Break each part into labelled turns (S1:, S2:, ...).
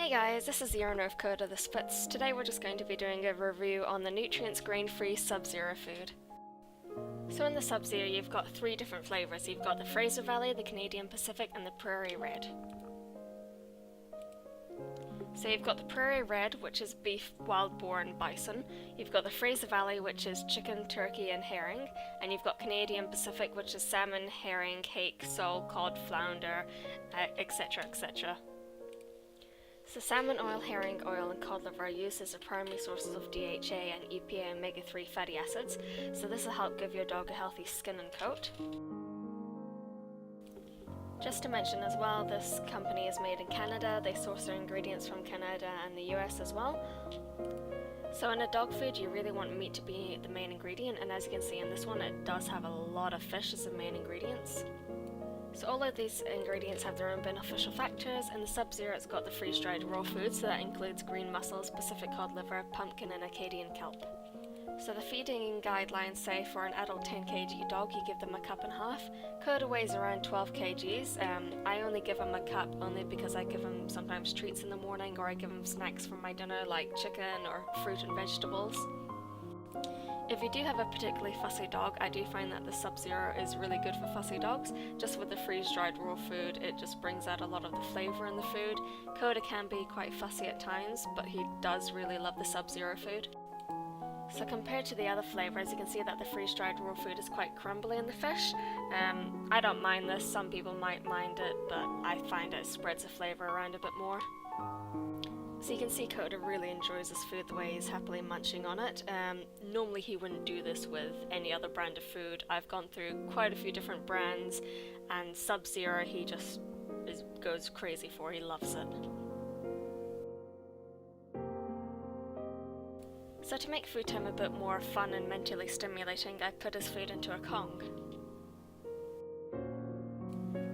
S1: Hey guys, this is the owner of Coda the Spitz. Today we're just going to be doing a review on the Nutrience grain-free Sub-Zero food. So in the Sub-Zero you've got three different flavours. You've got the Fraser Valley, the Canadian Pacific and the Prairie Red. So you've got the Prairie Red, which is beef, wild boar and bison. You've got the Fraser Valley, which is chicken, turkey and herring. And you've got Canadian Pacific, which is salmon, herring, hake, sole, cod, flounder, etc, etc. So salmon oil, herring oil and cod liver are used as the primary sources of DHA and EPA and omega-3 fatty acids, so this will help give your dog a healthy skin and coat. Just to mention as well, this company is made in Canada. They source their ingredients from Canada and the US as well. So in a dog food you really want meat to be the main ingredient, and as you can see in this one it does have a lot of fish as the main ingredients. So all of these ingredients have their own beneficial factors. In the Sub-Zero it's got the freeze-dried raw food, so that includes green mussels, Pacific cod liver, pumpkin and Acadian kelp. So the feeding guidelines say for an adult 10 kg dog you give them a cup and a half. Coda weighs around 12 kgs. I only give him a cup only because I give him sometimes treats in the morning, or I give him snacks for my dinner like chicken or fruit and vegetables. If you do have a particularly fussy dog, I do find that the Sub-Zero is really good for fussy dogs. Just with the freeze-dried raw food, it just brings out a lot of the flavour in the food. Coda can be quite fussy at times, but he does really love the Sub-Zero food. So compared to the other flavours, you can see that the freeze-dried raw food is quite crumbly in the fish. I don't mind this, some people might mind it, but I find it spreads the flavour around a bit more. So you can see Coda really enjoys this food the way he's happily munching on it. Normally he wouldn't do this with any other brand of food. I've gone through quite a few different brands, and Sub-Zero he just goes crazy for, he loves it. So to make food time a bit more fun and mentally stimulating, I put his food into a Kong.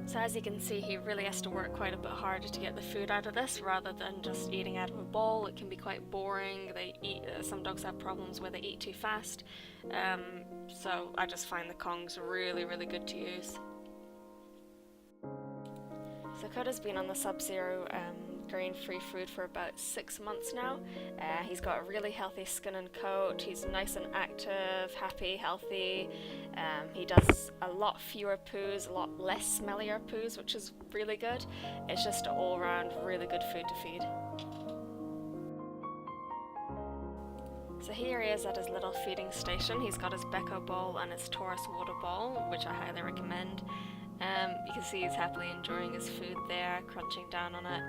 S1: So as you can see, he really has to work quite a bit harder to get the food out of this rather than just eating out of a bowl. It can be quite boring. Some dogs have problems where they eat too fast. So I just find the Kongs really, really good to use. So Coda's been on the Sub-Zero grain-free food for about 6 months now. He's got a really healthy skin and coat. He's nice and active, happy, healthy. He does a lot fewer poos, a lot less smellier poos, which is really good. It's just an all-round really good food to feed. So here he is at his little feeding station. He's got his Becco bowl and his Taurus water bowl, which I highly recommend. You can see he's happily enjoying his food there, crunching down on it.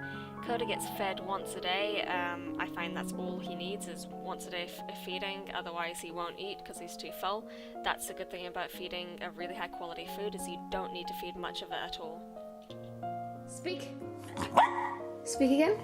S1: Coda gets fed once a day. I find that's all he needs is once a day feeding, otherwise he won't eat because he's too full. That's the good thing about feeding a really high quality food, is you don't need to feed much of it at all.
S2: Speak. Speak again.